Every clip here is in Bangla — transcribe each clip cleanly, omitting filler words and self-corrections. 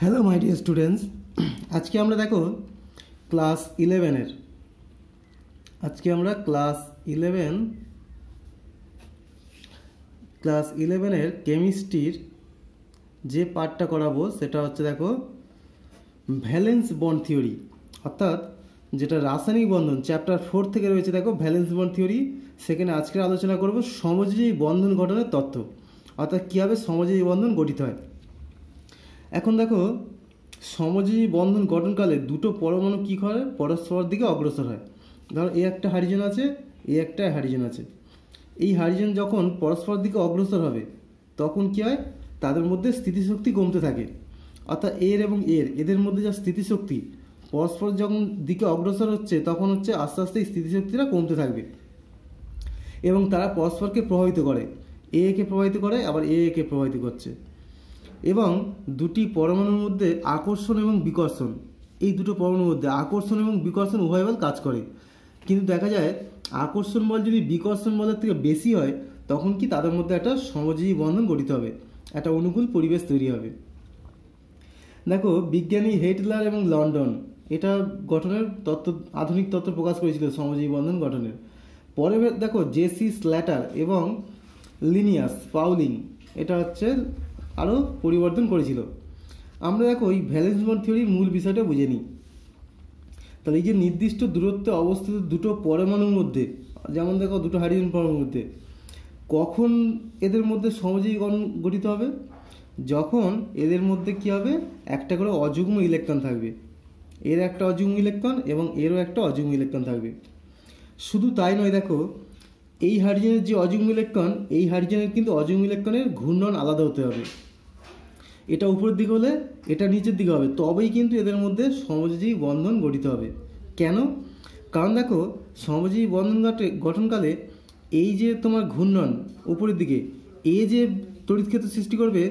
হ্যালো মাই ডিয়ার স্টুডেন্টস, আজকে আমরা দেখো ক্লাস ইলেভেনের কেমিস্ট্রির যে পার্টটা করাবো সেটা হচ্ছে দেখো ভ্যালেন্স বন্ড থিওরি, অর্থাৎ যেটা রাসায়নিক বন্ধন চ্যাপ্টার 4 থেকে রয়েছে। দেখো ভ্যালেন্স বন্ড থিওরি, সেখানে আজকে আলোচনা করব সমযোজী বন্ধন গঠনের তত্ত্ব, অর্থাৎ কীভাবে সমযোজী বন্ধন গঠিত হয়। এখন দেখো সমযোজী বন্ধন গঠনকালে দুটো পরমাণু কী করে পরস্পর দিকে অগ্রসর হয়। ধরো এই একটা হাইড্রোজেন আছে, এই একটা হাইড্রোজেন আছে। এই হাইড্রোজেন যখন পরস্পর দিকে অগ্রসর হবে তখন কী হয়, তাদের মধ্যে স্থিতিশক্তি কমতে থাকে। অর্থাৎ এর এবং এদের মধ্যে যা স্থিতিশক্তি পরস্পর যখন দিকে অগ্রসর হচ্ছে তখন হচ্ছে আস্তে আস্তে এই স্থিতিশক্তিটা কমতে থাকবে এবং তারা পরস্পরকে প্রভাবিত করে, একে প্রভাবিত করে, আবার একে প্রভাবিত করছে। এবং দুটি পরমাণুর মধ্যে আকর্ষণ এবং বিকর্ষণ, এই দুটো পরমাণুর মধ্যে আকর্ষণ এবং বিকর্ষণ উভয় বল কাজ করে। কিন্তু দেখা যায় আকর্ষণ বল যদি বিকর্ষণ বলের থেকে বেশি হয় তখন কি তাদের মধ্যে একটা সমযোজী বন্ধন গঠিত হবে, একটা অনুকূল পরিবেশ তৈরি হবে। দেখো বিজ্ঞানী হেটলার এবং লন্ডন এটা গঠনের তত্ত্ব, আধুনিক তত্ত্ব প্রকাশ করেছিল সমযোজী বন্ধন গঠনের। পরে দেখো জেসি স্ল্যাটার এবং লিনিয়াস পাউলিং এটা হচ্ছে আরও পরিবর্তন করেছিল। আমরা দেখো এই ভ্যালেন্স বন্ড থিওরির মূল বিষয়টা বুঝে নিই। তাহলে এই যে নির্দিষ্ট দূরত্বে অবস্থিত দুটো পরমাণুর মধ্যে, যেমন দেখো দুটো হাইড্রোজেন পরমাণুর মধ্যে, কখন এদের মধ্যে সমযোজী গঠিত হবে? যখন এদের মধ্যে কী হবে, একটা করে অযুগ্ম ইলেকট্রন থাকবে, এর একটা অযুগ্ম ইলেকট্রন এবং এরও একটা অযুগ্ম ইলেকট্রন থাকবে। শুধু তাই নয়, দেখো এই হাইড্রোজেনের যে অযুগ্ম ইলেকট্রন, এই হাইড্রোজেনের কিন্তু অযুগ্ম ইলেকট্রনের ঘূর্ণন আলাদা হতে হবে। এটা উপরের দিকে হলে এটা নিচের দিকে হবে, তবেই কিন্তু এদের মধ্যে সমযোজী বন্ধন গঠিত হবে। কেন? কারণ দেখো সমযোজী বন্ধন গঠনকালে এই যে তোমার ঘূর্ণন উপরের দিকে, এই যে তড়িৎ ক্ষেত্র সৃষ্টি করবে,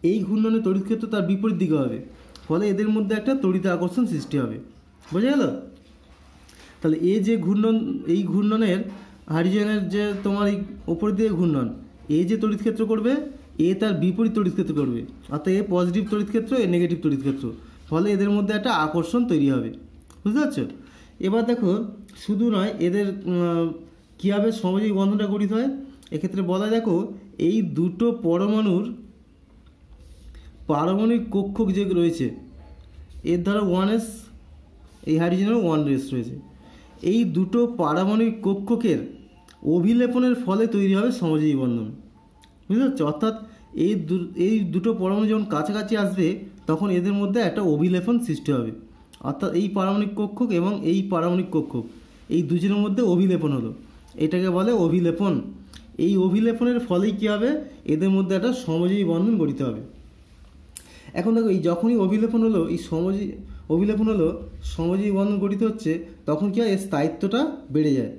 এই ঘূর্ণনের তড়িৎ ক্ষেত্র তার বিপরীত দিকে হবে, ফলে এদের মধ্যে একটা তড়িৎ আকর্ষণ সৃষ্টি হবে। বোঝা গেল? তাহলে এই যে ঘূর্ণন, এই ঘূর্ণনের হাইড্রোজেনের যে তোমার এই উপরের দিকে ঘূর্ণন, এ যে তড়িৎ ক্ষেত্র করবে, এ তার বিপরীত তড়িৎ ক্ষেত্র করবে, অর্থাৎ এ পজিটিভ তড়িৎ ক্ষেত্র, এ নেগেটিভ তড়িৎ ক্ষেত্র, ফলে এদের মধ্যে একটা আকর্ষণ তৈরি হবে। বুঝতে পারছো? এবার দেখো শুধু নয়, এদের কীভাবে সমযোজী বন্ধনটা গঠিত হয় এক্ষেত্রে বলা, দেখো এই দুটো পরমাণুর পারমাণবিক কক্ষক যে রয়েছে, এর ধরো 1s, এই হাইড্রোজেনেরও 1s রয়েছে, এই দুটো পারমাণবিক কক্ষকের অভিলেপনের ফলে তৈরি হবে সমযোজী বন্ধন। বুঝতে পারছো? অর্থাৎ এই দুটো পরমাণু যখন কাছাকাছি আসবে তখন এদের মধ্যে একটা অভিলেপন সৃষ্টি হবে, অর্থাৎ এই পারমাণবিক কক্ষক এবং এই পারমাণবিক কক্ষক এই দুজনের মধ্যে অভিলেপন হলো, এটাকে বলে অভিলেপন। এই অভিলেপনের ফলেই কী হবে, এদের মধ্যে একটা সমযোজী বন্ধন গঠিত হবে। এখন দেখো এই যখনই অভিলেপন হলো, এই সমযোজী বন্ধন গঠিত হচ্ছে, তখন কী হয়, এর স্থায়িত্বটা বেড়ে যায়।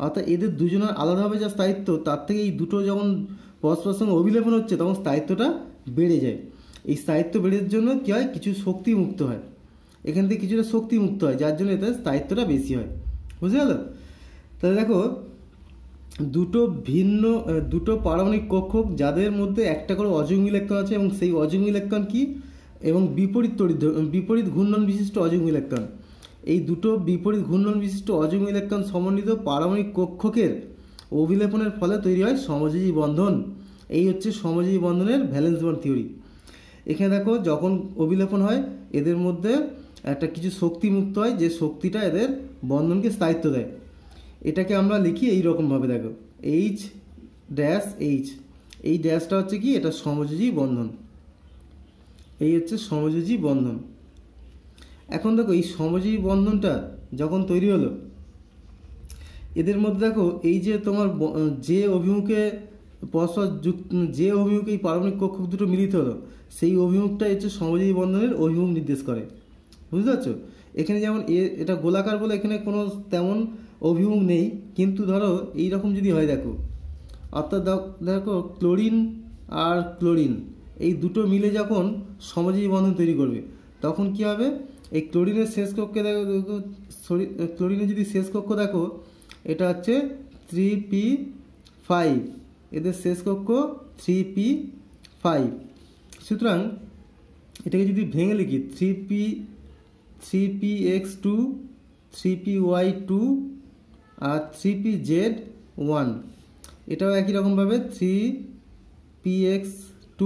অর্থাৎ এদের দুজনের আলাদাভাবে যা স্থায়িত্ব, তার থেকে এই দুটো যখন পরস্পরের সঙ্গে অভিলেপন হচ্ছে তখন স্থায়িত্বটা বেড়ে যায়। এই স্থায়িত্ব বেড়ের জন্য কী হয়, কিছু শক্তি মুক্ত হয়, এখান থেকে কিছুটা শক্তি মুক্ত হয়, যার জন্য এদের স্থায়িত্বটা বেশি হয়। বুঝতে গেল? তাহলে দেখো দুটো পারমাণবিক কক্ষক যাদের মধ্যে একটা করে অযুগ্ম ইলেকট্রন আছে এবং সেই অযুগ্ম ইলেকট্রন কি এবং বিপরীত ঘূর্ণন বিশিষ্ট অযুগ্ম ইলেকট্রন, এই দুটো বিপরীত ঘূর্ণন বিশিষ্ট অযুগ্ম ইলেকট্রন সমন্বিত পারমাণবিক কক্ষকের অভিলেপনের ফলে তৈরি হয় সমযোজী বন্ধন। এই হচ্ছে সমযোজী বন্ধনের ভ্যালেন্স বন্ড থিওরি। এখানে দেখো যখন অভিলেপন হয় এদের মধ্যে একটা কিছু শক্তি মুক্ত হয়, যে শক্তিটা এদের বন্ধনকে স্থায়িত্ব দেয়। এটাকে আমরা লিখি এই রকমভাবে, দেখো H ড্যাশ H, এই ড্যাশটা হচ্ছে কি, এটা সমযোজী বন্ধন, এই হচ্ছে সমযোজী বন্ধন। এখন দেখো এই সমযোজী বন্ধনটা যখন তৈরি হলো, এদের মধ্যে দেখো এই যে তোমার যে অভিমুখে যে অভিমুখে এই পারমাণবিক কক্ষক দুটো মিলিত হলো, সেই অভিমুখটা হচ্ছে সমযোজী বন্ধনের অভিমুখ নির্দেশ করে। বুঝতে পারছো? এখানে যেমন এটা গোলাকার বলে এখানে কোনো তেমন অভিমুখ নেই, কিন্তু ধরো এই রকম যদি হয়, দেখো অর্থাৎ দেখো ক্লোরিন আর ক্লোরিন এই দুটো মিলে যখন সমযোজী বন্ধন তৈরি করবে তখন কি হবে, এই ক্লোরিনের শেষ কক্ষে দেখো, ক্লোরিনের যদি শেষ কক্ষ দেখো, এটা হচ্ছে 3p5, এদের শেষ কক্ষ 3p5। সুতরাং এটাকে যদি ভেঙে লিখি 3p(x2), 3py2 আর 3pz1, এটাও একই রকমভাবে 3px2,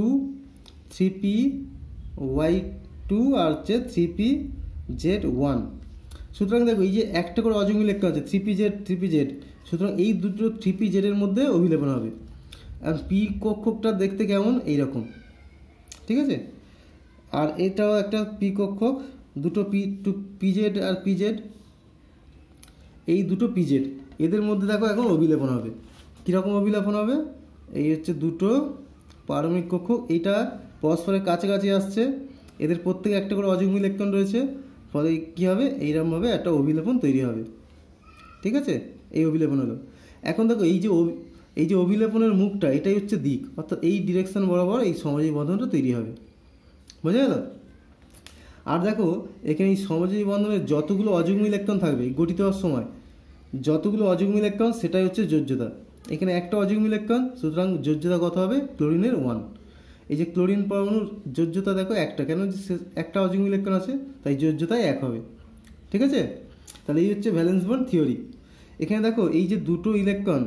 3py2 আর হচ্ছে 3pz1। সুতরাং দেখো এই যে একটা করে অযুগ্ম ইলেকট্রন আছে 3pz, সুতরাং এই দুটো 3pz এর মধ্যে অভিলেপন হবে। আর পি কক্ষকটা দেখতে কেমন, এইরকম, ঠিক আছে। আর এটাও একটা পি কক্ষক, দুটো পিজেড আর পিজেড, এই দুটো পিজেড, এদের মধ্যে দেখো এখন অভিলেপন হবে। কীরকম অভিলেপন হবে, এই হচ্ছে দুটো পারমাণবিক কক্ষক, এইটা পরস্পরের কাছাকাছি আসছে, এদের প্রত্যেকে একটা করে অযুগ্ম ইলেকট্রন রয়েছে, ফলে কী হবে, এইরকমভাবে একটা অভিলেপন তৈরি হবে, ঠিক আছে। এই অভিলেপন হলো। এখন দেখো এই যে অভিলেপনের মুখটা, এটাই হচ্ছে দিক, অর্থাৎ এই ডিরেকশন বরাবর এই সমযোজী বন্ধনটা তৈরি হবে, বোঝা গেল। আর দেখো এখানে এই সমযোজী বন্ধনের যতগুলো অযুগ্ম ইলেকট্রন থাকবে গঠিত হওয়ার সময়, যতগুলো অযুগ্ম ইলেকট্রন সেটাই হচ্ছে যোজ্যতা। এখানে একটা অযুগ্ম ইলেকট্রন, সুতরাং যোজ্যতা কত হবে, ক্লোরিনের 1। এই যে ক্লোরিন পরমাণুর যোজ্যতা দেখো একটা, কেন একটা অযুগ্ম ইলেকট্রন আছে, তাই যোজ্যতাই 1 হবে, ঠিক আছে। তাহলে এই হচ্ছে ভ্যালেন্স বন্ড থিওরি। এখানে দেখো এই যে দুটো ইলেকট্রন,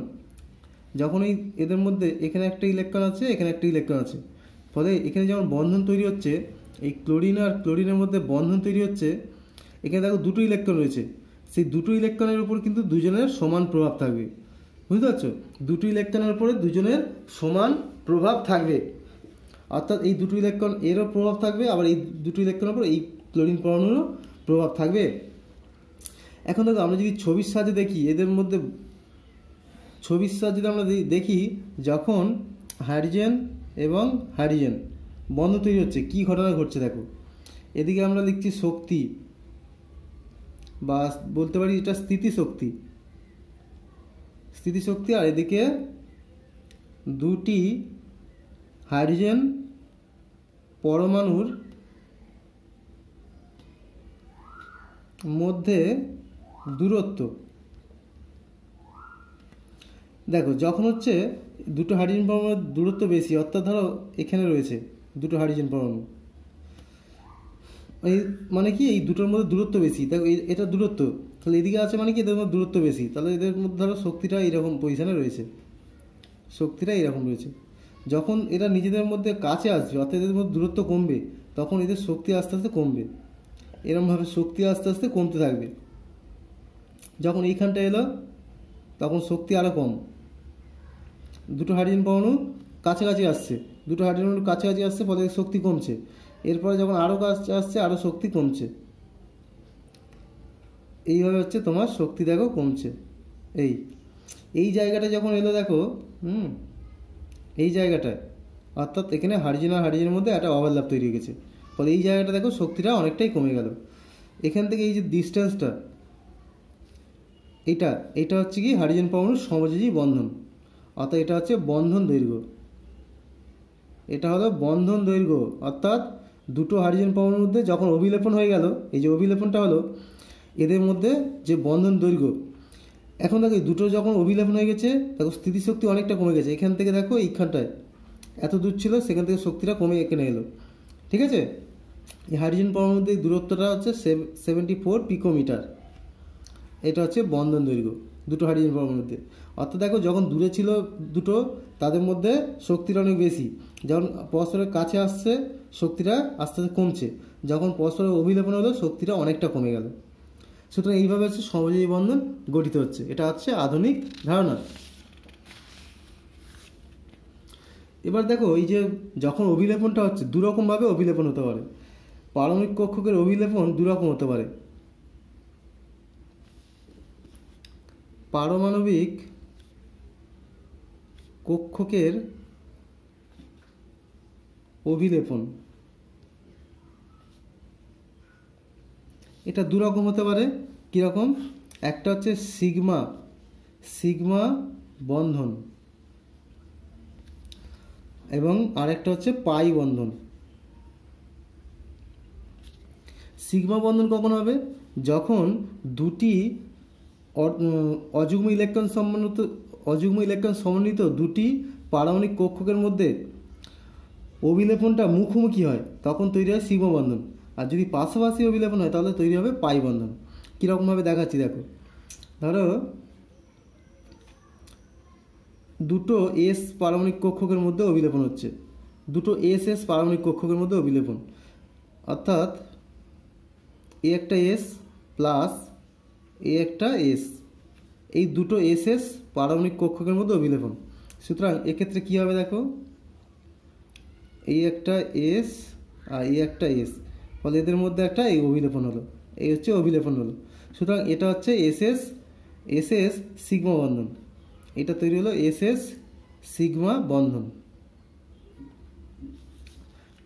যখন এই এদের মধ্যে এখানে একটা ইলেকট্রন আছে, এখানে একটা ইলেকট্রন আছে, ফলে এখানে যেমন বন্ধন তৈরি হচ্ছে, এই ক্লোরিন আর ক্লোরিনের মধ্যে বন্ধন তৈরি হচ্ছে, এখানে দেখো দুটো ইলেকট্রন রয়েছে, সেই দুটো ইলেকট্রনের উপর কিন্তু দুজনের সমান প্রভাব থাকবে, বুঝতে পারছো। দুটো ইলেকট্রনের উপরে দুজনের সমান প্রভাব থাকবে, অর্থাৎ এই দুটো ইলেকট্রন এরও প্রভাব থাকবে, আবার এই দুটো ইলেকট্রনের উপর এই ক্লোরিন পরমাণুরও প্রভাব থাকবে। এখন দেখো আমরা যদি ছবির সাহায্যে দেখি, এদের মধ্যে ছবির সাহায্যে যদি আমরা দেখি, যখন হাইড্রোজেন এবং হাইড্রোজেন বন্ধন তৈরি হচ্ছে, কী ঘটনা ঘটছে দেখো। এদিকে আমরা লিখছি শক্তি, বা বলতে পারি এটা স্থিতিশক্তি, আর এদিকে দুটি হাইড্রোজেন পরমাণুর মধ্যে দূরত্ব। দেখো যখন হচ্ছে দুটো হাইড্রোজেন পরমাণুর দূরত্ব বেশি, অর্থাৎ ধরো এখানে রয়েছে দুটো হাইড্রোজেন পরমাণু, এই মানে কি এই দুটোর মধ্যে দূরত্ব বেশি, দেখো এটা দূরত্ব, তাহলে এদিকে আছে মানে কি এদের মধ্যে দূরত্ব বেশি, তাহলে এদের মধ্যে ধরো শক্তিটা এইরকম পজিশানে রয়েছে, শক্তিটা এইরকম রয়েছে। যখন এরা নিজেদের মধ্যে কাছে আসবে, অর্থাৎ এদের মধ্যে দূরত্ব কমবে, তখন এদের শক্তি আস্তে আস্তে কমবে, এরকমভাবে শক্তি আস্তে আস্তে কমতে থাকবে। যখন এইখানটা এলো তখন শক্তি আরও কম, দুটো হাইড্রোজেন পরমাণু কাছাকাছি আসছে, ফলে শক্তি কমছে, এরপরে যখন আরও কাছে আসছে আরও শক্তি কমছে, এইভাবে হচ্ছে তোমার শক্তি দেখো কমছে। এই জায়গাটা যখন এলো দেখো, এই জায়গাটায়, অর্থাৎ এখানে হাইড্রোজেন আর হাইড্রোজেনের মধ্যে একটা ওভারল্যাপ তৈরি হয়ে গেছে, ফলে এই জায়গাটা দেখো শক্তিটা অনেকটাই কমে গেল। এখান থেকে এই যে ডিস্টেন্সটা, এটা হচ্ছে কি হাইড্রোজেন পরমাণুর সমযোজী বন্ধন, অর্থাৎ এটা হচ্ছে বন্ধন দৈর্ঘ্য, এটা হলো বন্ধন দৈর্ঘ্য, অর্থাৎ দুটো হাইড্রোজেন পরমাণুর মধ্যে যখন অভিলেপন হয়ে গেল, এই যে অভিলেপনটা হলো এদের মধ্যে যে বন্ধন দৈর্ঘ্য। এখন দেখো দুটো যখন অভিলেপন হয়ে গেছে, দেখো স্থিতিশক্তি অনেকটা কমে গেছে, এখান থেকে দেখো এইখানটায় এত দূর ছিল, সেখান থেকে শক্তিটা কমে এখানে এলো, ঠিক আছে। এই হাইড্রোজেন পরমাণুর মধ্যে দূরত্বটা হচ্ছে 74 পিকোমিটার, এটা হচ্ছে বন্ধন দৈর্ঘ্য দুটো হাইড্রোজেন পরমাণুর মধ্যে। অর্থাৎ দেখো যখন দূরে ছিল দুটো, তাদের মধ্যে শক্তিটা অনেক বেশি, যখন পরস্পরের কাছে আসছে শক্তিটা আস্তে আস্তে কমছে, যখন পরস্পরের অভিলেপন হলো শক্তিটা অনেকটা কমে গেল। সুতরাং এইভাবে হচ্ছে সমযোজী বন্ধন গঠিত হচ্ছে, এটা হচ্ছে আধুনিক ধারণা। এবার দেখো এই যে যখন অভিলেপনটা হচ্ছে, দুরকমভাবে অভিলেপন হতে পারে, পারমাণবিক কক্ষকের অভিলেপন দুরকম হতে পারে। পারমাণবিক কক্ষকের অভিলেপন এটা দুরকম হতে পারে। কীরকম, একটা হচ্ছে সিগমা বন্ধন, এবং আরেকটা হচ্ছে পাই বন্ধন। সিগমা বন্ধন কখন হবে, যখন দুটি অযুগ্ম ইলেকট্রন সমন্বিত দুটি পারমাণবিক কক্ষকের মধ্যে অভিলেপনটা মুখোমুখি হয় তখন তৈরি হয় সিগমা বন্ধন, আর যদি পাশাপাশি অভিলেপন হয় তাহলে তৈরি হবে পাই বন্ধন। কীরকমভাবে দেখাচ্ছি দেখো, ধরো দুটো এস পারমাণবিক কক্ষকের মধ্যে অভিলেপন হচ্ছে, দুটো এস এস পারমাণবিক কক্ষকের মধ্যে অভিলেপন, অর্থাৎ এ একটা এস প্লাস এ একটা এস, এই দুটো এস এস পারমাণবিক কক্ষকের মধ্যে অভিলেপন। সুতরাং এক্ষেত্রে কী হবে দেখো, এই একটা এস আর এই একটা এস, ফলে এদের মধ্যে একটা এই অভিলেপন হলো, এই হচ্ছে অভিলেপন হলো। সুতরাং এটা হচ্ছে S S S S sigma বন্ধন, এটা তৈরি হলো এস এস সিগমা বন্ধন।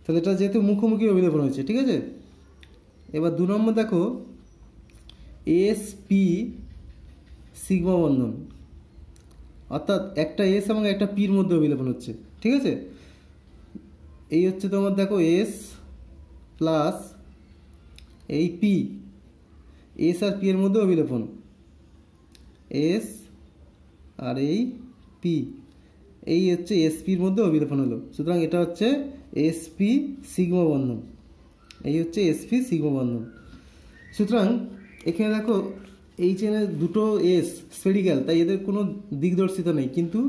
তাহলে এটা যেহেতু মুখোমুখি অভিলেপন হয়েছে, ঠিক আছে। এবার 2 নম্বর দেখো, এস পি সিগমা বন্ধন, অর্থাৎ একটা এস এবং একটা পির মধ্যে অভিলেপন হচ্ছে, ঠিক আছে। এই হচ্ছে তোমার দেখো এস প্লাস এই পি, এস আর পি এর মধ্যে অভিলেপন, এস আর এই পি, এই হচ্ছে এসপির মধ্যে অভিলেপন হলো। সুতরাং এটা হচ্ছে এসপি সিগমা বন্ধন, এই হচ্ছে এসপি সিগমা বন্ধন। সুতরাং এখানে দেখো এই চেনে দুটো এস স্ফেরিক্যাল, তাই এদের কোনো দিকদর্শিতা নেই, কিন্তু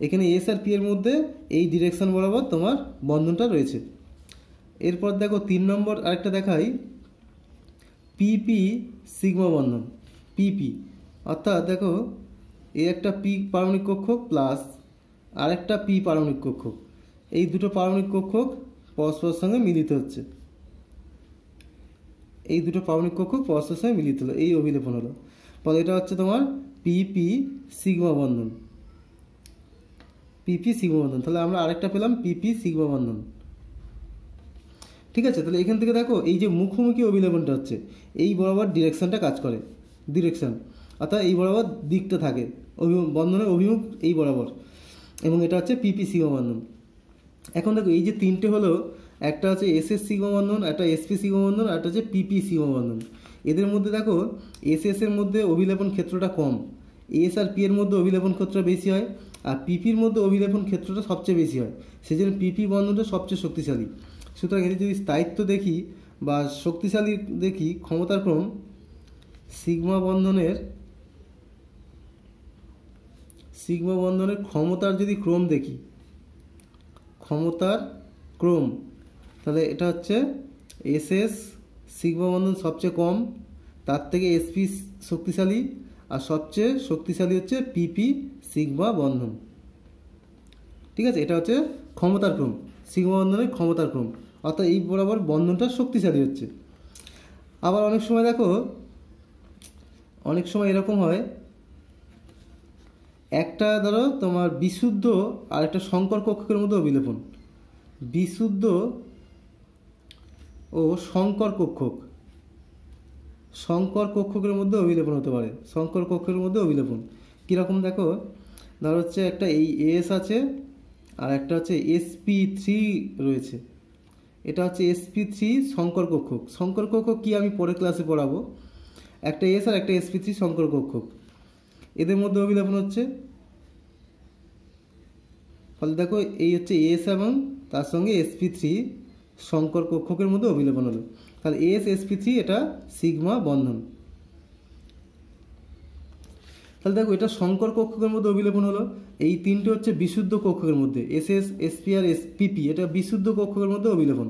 এখানে এস আর পি এর মধ্যে এই ডিরেকশন বরাবর তোমার বন্ধনটা রয়েছে। এরপর দেখো 3 নম্বর আরেকটা দেখাই, পিপি সিগমা বন্ধন, পিপি, অর্থাৎ দেখো এই একটা পি পারমাণবিক কক্ষক প্লাস আরেকটা পি পারমাণবিক কক্ষক, এই দুটো পারমাণবিক কক্ষক পরস্পরের সঙ্গে মিলিত হচ্ছে, এই দুটো পারমাণবিক কক্ষক পরস্পরের সঙ্গে মিলিত হলো, এই অভিলেপন হলো। ফলে এটা হচ্ছে তোমার পিপি সিগমা বন্ধন, পিপি সিগমা বন্ধন। তাহলে আমরা আরেকটা পেলাম পিপি সিগমা বন্ধন, ঠিক আছে। তাহলে এখান থেকে দেখো এই যে মুখোমুখি অভিলেপনটা হচ্ছে, এই বরাবর ডিরেকশনটা কাজ করে, ডিরেকশন অর্থাৎ এই বরাবর দিকটা থাকে, বন্ধনের অভিমুখ এই বরাবর, এবং এটা হচ্ছে পিপি সিগমা বন্ধন। এখন দেখো এই যে তিনটে হলো, একটা হচ্ছে এস এস সিগমা বন্ধন, একটা এসপি সিগমা বন্ধন, আর একটা হচ্ছে পিপি সিগমা বন্ধন। এদের মধ্যে দেখো এস এস এর মধ্যে অভিলেপন ক্ষেত্রটা কম, এস আর পি এর মধ্যে অভিলেপন ক্ষেত্রটা বেশি হয়, আর পিপির মধ্যে অভিলেপন ক্ষেত্রটা সবচেয়ে বেশি হয়, সেই জন্য পিপি বন্ধনটা সবচেয়ে শক্তিশালী। সুতরাং এদের যদি স্থায়িত্ব দেখি বা শক্তিশালী দেখি, ক্ষমতার ক্রম, সিগমা বন্ধনের ক্ষমতার যদি ক্রম দেখি, ক্ষমতার ক্রম, তাহলে এটা হচ্ছে এস এস সিগমা বন্ধন সবচেয়ে কম, তার থেকে এসপি শক্তিশালী, আর সবচেয়ে শক্তিশালী হচ্ছে পিপি সিগমা বন্ধন, ঠিক আছে। এটা হচ্ছে ক্ষমতার ক্রম, সিগমা বন্ধনের ক্ষমতার ক্রম, অর্থাৎ এই বরাবর বন্ধনটা শক্তিশালী হচ্ছে। আবার অনেক সময় দেখো, অনেক সময় এরকম হয়, একটা ধরো তোমার বিশুদ্ধ আর একটা সংকর কক্ষকের মধ্যে অভিলেপন, বিশুদ্ধ ও সংকর কক্ষকের মধ্যে অভিলেপন হতে পারে, সংকর কক্ষের মধ্যে অভিলেপন কীরকম দেখো, ধর হচ্ছে একটা এই এস আছে আর একটা হচ্ছে sp3 রয়েছে, এটা হচ্ছে sp3 সংকর কক্ষক। সংকর কক্ষক কি আমি পরের ক্লাসে পড়াবো, একটা এস আর একটা sp3 সংকর কক্ষক, এদের মধ্যে অভিলেপন হচ্ছে। ফলে দেখো এই হচ্ছে এস এবং তার সঙ্গে sp3 সংকর কক্ষকের মধ্যে অভিলেপন হলো, তাহলে এস sp3 এটা সিগমা বন্ধন। তাহলে দেখো এটা সংকর কক্ষকের মধ্যে অভিলেপন হলো, এই তিনটে হচ্ছে বিশুদ্ধ কক্ষকের মধ্যে, এস এস এসপি আর এসপিপি, এটা বিশুদ্ধ কক্ষকের মধ্যে অভিলেপন,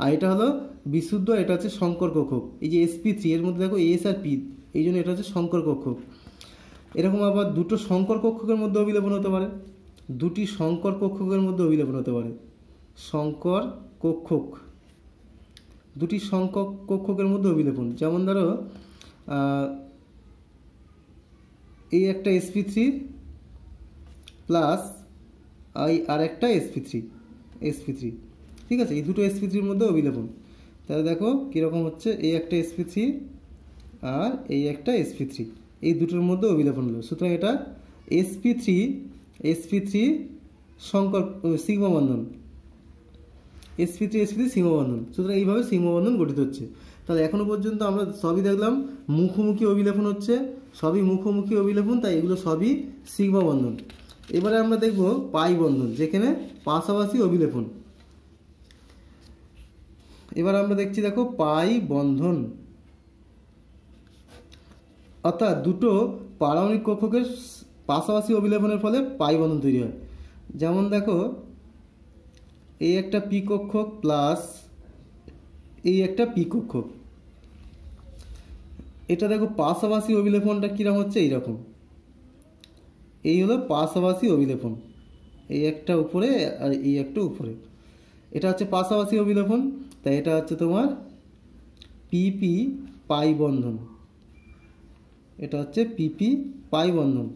আর এটা হলো বিশুদ্ধ, এটা হচ্ছে সংকর কক্ষক। এই যে sp3 এর মধ্যে দেখো এস আর পি, এই জন্য এটা হচ্ছে সংকর কক্ষক। এরকম আবার দুটো সংকর কক্ষকের মধ্যে অভিলেপন হতে পারে, দুটি সংকর কক্ষকের মধ্যে অভিলেপন হতে পারে, সংকর কক্ষক, দুটি সংকর কক্ষকের মধ্যে অভিলেপন, যেমন ধরো এই একটা sp3 প্লাস আর একটা sp3, ঠিক আছে, এই দুটো sp3-র মধ্যে অভিলেপন। তাহলে দেখো কীরকম হচ্ছে, এই একটা sp3 আর এই একটা sp3, এই দুটোর মধ্যে অভিলেপন হলো। সুতরাং এটা sp3 সংকর সিগমা বন্ধন, sp3 সিগমা বন্ধন। সুতরাং এইভাবে সিগমা বন্ধন গঠিত হচ্ছে। তাহলে এখনও পর্যন্ত আমরা সবই দেখলাম মুখোমুখি অভিলেপন হচ্ছে, সবই মুখোমুখি অভিলেপন, তাই এগুলো সবই সিগমা বন্ধন। এবারে আমরা দেখব পাই বন্ধন, যেখানে পাশাপাশি অভিলেপন, এবার আমরা দেখছি দেখো পাই বন্ধন, অর্থাৎ দুটো পারমাণবিক কক্ষকের পাশাপাশি অভিলেপনের ফলে পাই বন্ধন তৈরি হয়। যেমন দেখো এই একটা পি কক্ষক প্লাস এই একটা পি কক্ষক, এটা দেখো পাশাপাশি অভিলেপনটা কীরকম হচ্ছে, এইরকম। এই হলো পাশাপাশি অভিলেপন, এই একটা উপরে আর এই একটা উপরে, এটা হচ্ছে পাশাপাশি অভিলেপন। তাই এটা হচ্ছে তোমার পিপি পাই বন্ধন, এটা হচ্ছে পিপি পাই বন্ধন।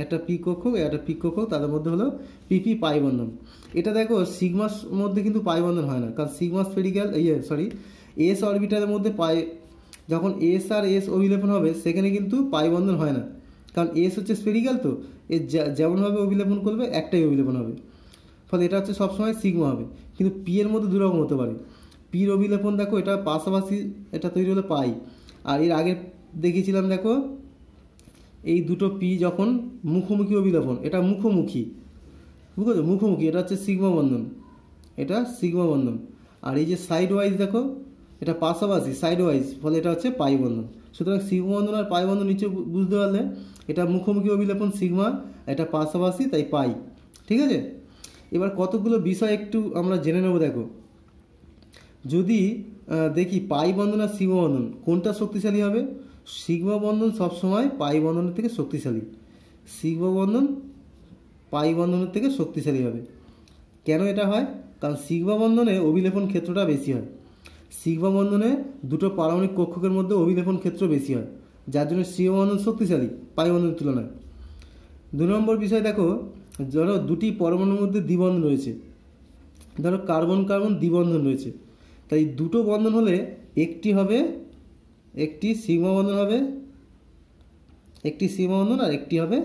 একটা পি কক্ষক একটা পি কক্ষক, তাদের মধ্যে হলো পিপি পাই বন্ধন। এটা দেখো সিগমার মধ্যে কিন্তু পাই বন্ধন হয় না, কারণ সিগমা স্ফেরিক্যাল এস অরবিটালের মধ্যে পাই, যখন এস আর এস অভিলেপন হবে সেখানে কিন্তু পাই বন্ধন হয় না, কারণ এস হচ্ছে স্ফেরিক্যাল, তো এর যেমনভাবে অভিলেপন করবে একটাই অভিলেপন হবে, ফলে এটা হচ্ছে সবসময় সিগমা হবে। কিন্তু পি এর মধ্যে দুরকম হতে পারে। পির অভিলেপন দেখো এটা পাশাপাশি, এটা তৈরি হলো পাই, আর এর আগে দেখিয়েছিলাম দেখো এই দুটো পি যখন মুখোমুখি অভিলেপন, এটা মুখোমুখি, বুঝেছো, মুখোমুখি, এটা হচ্ছে সিগমা বন্ধন, এটা সিগমা বন্ধন। আর এই যে সাইড ওয়াইজ দেখো এটা পাশাপাশি সাইড ওয়াইজ, ফলে এটা হচ্ছে পাই বন্ধন। সুতরাং সিগমা বন্ধন আর পাই বন্ধন নিচে বুঝতে পারলে, এটা মুখোমুখি অভিলেপন সিগমা, এটা পাশাপাশি তাই পাই। ঠিক আছে, এবার কতগুলো বিষয় একটু আমরা জেনে নেব। দেখো যদি দেখি পাই বন্ধন আর সিগমা বন্ধন কোনটা শক্তিশালী হবে, সিগমা বন্ধন সবসময় পাই বন্ধনের থেকে শক্তিশালী, সিগমা বন্ধন পাই বন্ধনের থেকে শক্তিশালী হবে। কেন এটা হয়, কারণ সিগমা বন্ধনে অভিলেপন ক্ষেত্রটা বেশি হয়, সিগমা বন্ধনে দুটো পারমাণবিক কক্ষকের মধ্যে অভিলেপন ক্ষেত্র বেশি হয়, যার জন্য সিগমা বন্ধন শক্তিশালী পাই বন্ধনের তুলনায়। 2 নম্বর বিষয় দেখো, ধরো দুটি পরমাণুর মধ্যে দ্বিবন্ধন রয়েছে, ধরো কার্বন কার্বন দ্বিবন্ধন রয়েছে, তাই দুটো বন্ধন হলে একটি হবে, একটি সিগমা বন্ধন হবে, একটি সিগমা বন্ধন আর একটি হবে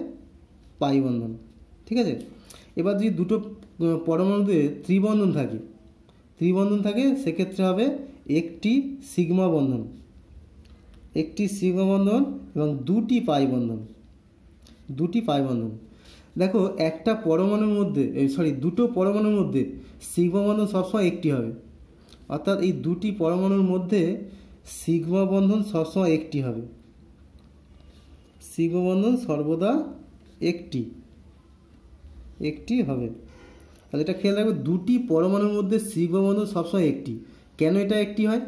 পাই বন্ধন। ঠিক আছে, এবার যদি দুটো পরমাণুতে ত্রিবন্ধন থাকে সেক্ষেত্রে হবে একটি সিগমা বন্ধন, একটি সিগমা বন্ধন এবং দুটি পাই বন্ধন, দুটি পাই বন্ধন। দেখো একটা পরমাণুর মধ্যে দুটো পরমাণুর মধ্যে সিগমা বন্ধন সবসময় একটি হবে, অর্থাৎ এই দুটি পরমাণুর মধ্যে সিগমা বন্ধন সবসময় একটি হবে, সিগমা বন্ধন সর্বদা একটি হবে। তাহলে এটা খেয়াল রাখবে, দুটি পরমাণুর মধ্যে সিগমা বন্ধন সবসময় একটি। কেন এটা একটি হয়,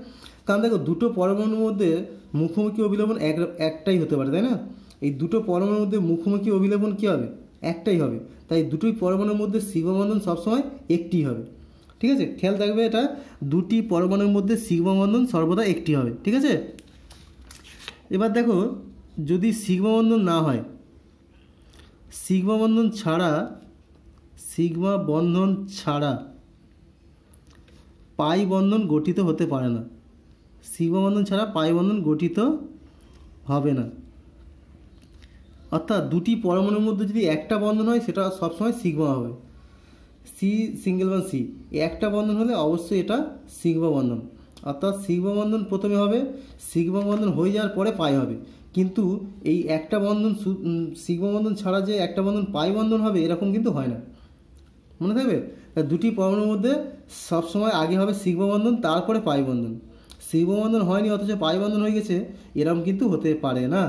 কারণ দেখো দুটো পরমাণুর মধ্যে মুখোমুখি অভিলেপন একটাই হতে পারে, তাই না? এই দুটো পরমাণুর মধ্যে মুখোমুখি অভিলেপন কী হবে, একটাই হবে, তাই দুটোই পরমাণুর মধ্যে সিগমা বন্ধন সবসময় একটি হবে। ঠিক আছে, খেয়াল রাখবে এটা, দুটি পরমাণুর মধ্যে সিগমা বন্ধন সর্বদা একটি হবে। ঠিক আছে, এবার দেখো যদি সিগমা বন্ধন না হয়, সিগমা বন্ধন ছাড়া পাই বন্ধন গঠিত হতে পারে না, সিগমা বন্ধন ছাড়া পাই বন্ধন গঠিত হবে না। অর্থাৎ দুটি পরমাণুর মধ্যে যদি একটা বন্ধন হয় সেটা সবসময় সিগমা হবে, সি সিঙ্গেল বা সি, একটা বন্ধন হলে অবশ্যই এটা সিগমা বন্ধন। অর্থাৎ সিগমা বন্ধন প্রথমে হবে, সিগমা বন্ধন হয়ে যাওয়ার পরে পাই হবে। কিন্তু এই একটা বন্ধন সিগমা বন্ধন ছাড়া যে একটা বন্ধন পাই বন্ধন হবে এরকম কিন্তু হয় না, মনে থাকবে। দুটি পরমাণুর মধ্যে সবসময় আগে হবে সিগমা বন্ধন, তারপরে পাই বন্ধন। সিগমা বন্ধন হয়নি অথচ পাই বন্ধন হয়ে গেছে, এরকম কিন্তু হতে পারে না।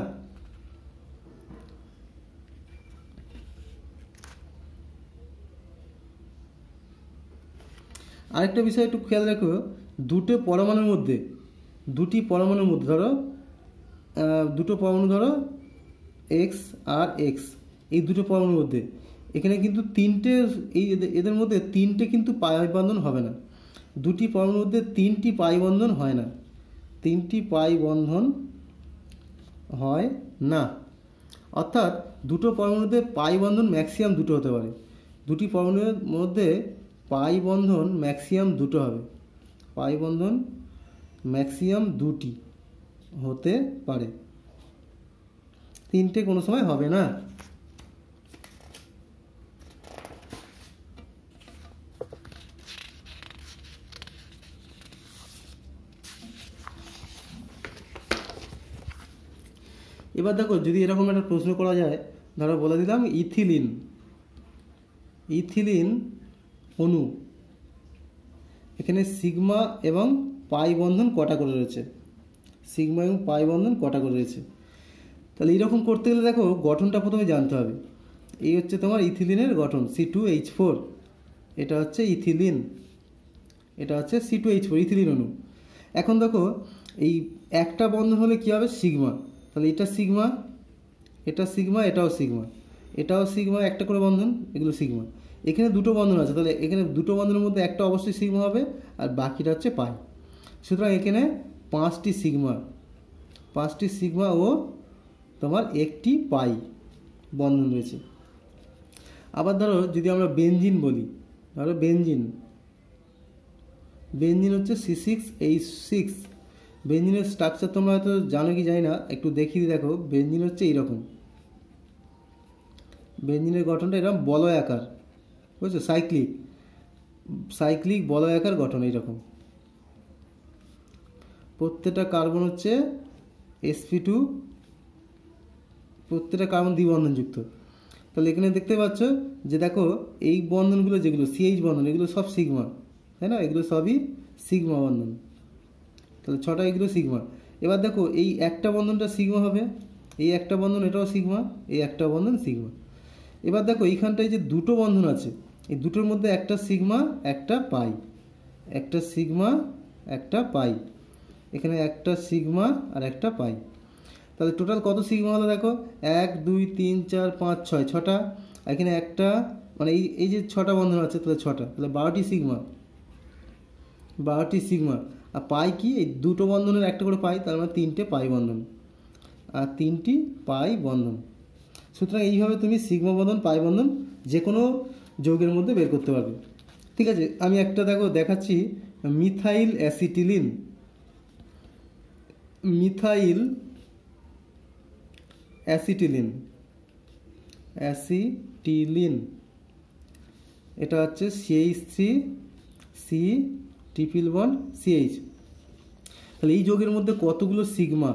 আরেকটা বিষয় একটু খেয়াল রাখো, দুটি পরমাণুর মধ্যে ধরো দুটো পরমাণু, ধরো এক্স আর এক্স, এই দুটো পরমাণুর মধ্যে এখানে কিন্তু এদের মধ্যে তিনটে কিন্তু পাই বন্ধন হবে না, দুটি পরমাণুর মধ্যে তিনটি পাই বন্ধন হয় না, তিনটি পাই বন্ধন হয় না। অর্থাৎ দুটো পরমাণুর মধ্যে পাই বন্ধন ম্যাক্সিমাম দুটো হতে পারে, দুটি পরমাণুর মধ্যে পাই বন্ধন ম্যাক্সিমাম দুটো হবে, পাই বন্ধন ম্যাক্সিমাম দুটি হতে পারে, তিনটে কোনো সময় হবে না। এবার দেখো যদি এরকম একটা প্রশ্ন করা যায়, ধরো বলে দিলাম ইথিলিন অণু, এখানে সিগমা এবং পাই বন্ধন কটা করে রয়েছে, সিগমা এবং পাই বন্ধন কটা করে রয়েছে। তাহলে এইরকম করতে গেলে দেখো গঠনটা প্রথমে জানতে হবে। এই হচ্ছে তোমার ইথিলিনের গঠন C2H4, এটা হচ্ছে ইথিলিন, এটা হচ্ছে C2H4 ইথিলিন অণু। এখন দেখো এই একটা বন্ধন হলে কী হবে, সিগমা। তাহলে এটা সিগমা, এটা সিগমা, এটাও সিগমা, এটাও সিগমা, একটা করে বন্ধন, এগুলো সিগমা। এখানে দুটো বন্ধন আছে, তাহলে এখানে দুটো বন্ধনের মধ্যে একটা অবশ্যই সিগমা হবে আর বাকিটা হচ্ছে পাই। সুতরাং এখানে 5টি সিগমা, 5টি সিগমা ও তোমার একটি পাই বন্ধন রয়েছে। আবার ধরো যদি আমরা বেনজিন বলি, ধরো বেনজিন, বেনজিন হচ্ছে C6H6। বেনজিনের স্ট্রাকচার তোমরা হয়তো জানো কি জানি না, একটু দেখিয়ে দেখো। বেনজিন হচ্ছে এইরকম, বেনজিনের গঠনটা এরকম বলয় আকার, বুঝছো, সাইক্লিক, সাইক্লিক বলয় আকার গঠন এইরকম। প্রত্যেকটা কার্বন হচ্ছে sp2, প্রত্যেকটা কার্বন দ্বিবন্ধনযুক্ত। তাহলে এখানে দেখতে পাচ্ছ যে দেখো এই বন্ধনগুলো যেগুলো CH বন্ধন, এগুলো সব সিগমা, তাই না, এগুলো সবই সিগমা বন্ধন। তাহলে 6টা এগুলো সিগমা। এবার দেখো এই একটা বন্ধনটা সিগমা হবে, এই একটা বন্ধন এটাও সিগমা, এই একটা বন্ধন সিগমা। এবার দেখো এইখানটায় যে দুটো বন্ধন আছে, এই দুটোর মধ্যে একটা সিগমা একটা পাই, একটা সিগমা একটা পাই, এখানে একটা সিগমা আর একটা পাই। তাহলে টোটাল কত সিগমা হলো দেখো, 1 2 3 4 5 6, 6টা। এখানে একটা মানে এই যে 6টা বন্ধন আছে, তাহলে 6টা, তাহলে 12টি সিগমা, 12টি সিগমা। আর পাই কি, এই দুটো বন্ধনের একটা করে পাই, তার মানে 3টে পাই বন্ধন আর 3টি পাই বন্ধন। সুতরাং এইভাবে তুমি সিগমা বন্ধন পাই বন্ধন যে কোনো যৌগের মধ্যে বের করতে পারবে। ঠিক আছে, আমি একটা দেখো দেখাচ্ছি, methyl acetylene, methyl acetylene, acetylene, এটা হচ্ছে CH3C≡CH। তাহলে এই যৌগের মধ্যে কতগুলো সিগমা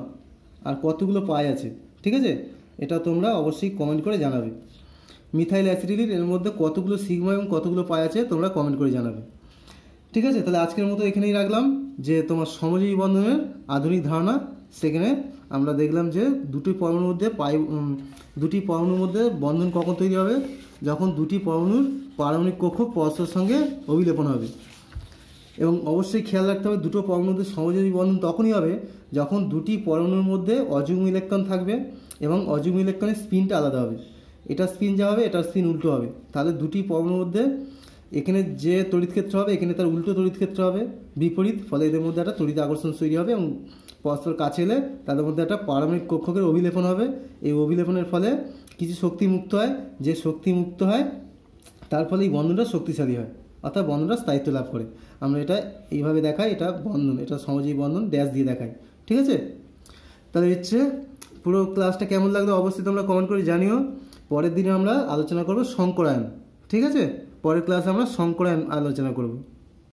আর কতগুলো পাই আছে, ঠিক আছে, এটা তোমরা অবশ্যই কমেন্ট করে জানাবে। মিথাইল অ্যাসিটিলিন এর মধ্যে কতগুলো সিগমা এবং কতগুলো পাই আছে তোমরা কমেন্ট করে জানাবে। ঠিক আছে, তাহলে আজকের মতো এখানেই রাখলাম যে তোমার সমযোজী বন্ধনের আধুনিক ধারণা। সেখানে আমরা দেখলাম যে দুটি পরমাণুর মধ্যে বন্ধন কখন তৈরি হবে, যখন দুটি পরমাণুর পারমাণবিক কক্ষ পরস্পরের সঙ্গে অভিলেপন হবে। এবং অবশ্যই খেয়াল রাখতে হবে দুটো পরমাণুর মধ্যে সমযোজী বন্ধন তখনই হবে যখন দুটি পরমাণুর মধ্যে অযুগ্ম ইলেকট্রন থাকবে এবং অযুগ্ম ইলেকট্রনের স্পিনটা আলাদা হবে। এটা স্পিন যা হবে এটার স্পিন উল্টো হবে, তাহলে দুটি পরমাণুর মধ্যে এখানে যে তড়িৎ ক্ষেত্র হবে এখানে তার উল্টো তড়িৎ ক্ষেত্র হবে, বিপরীত। ফলে এদের মধ্যে একটা তড়িৎ আকর্ষণ তৈরি হবে এবং পরস্পর কাছে এলে তাদের মধ্যে একটা পারমাণবিক কক্ষকের অভিলেপন হবে। এই অভিলেপনের ফলে কিছু শক্তি মুক্ত হয়, যে শক্তি মুক্ত হয় তার ফলে এই বন্ধনটা শক্তিশালী হয়, অর্থাৎ বন্ধনটা স্থায়িত্ব লাভ করে। আমরা এটা এইভাবে দেখাই, এটা বন্ধন, এটা সমযোজী বন্ধন ড্যাশ দিয়ে দেখাই। ঠিক আছে, তাহলে হচ্ছে পুরো ক্লাসটা কেমন লাগলো অবশ্যই তোমরা কমেন্ট করে জানিও। পরের দিনে আমরা আলোচনা করব সংকরায়ন। ঠিক আছে, পরের ক্লাসে আমরা সংকরায়ন আলোচনা করব।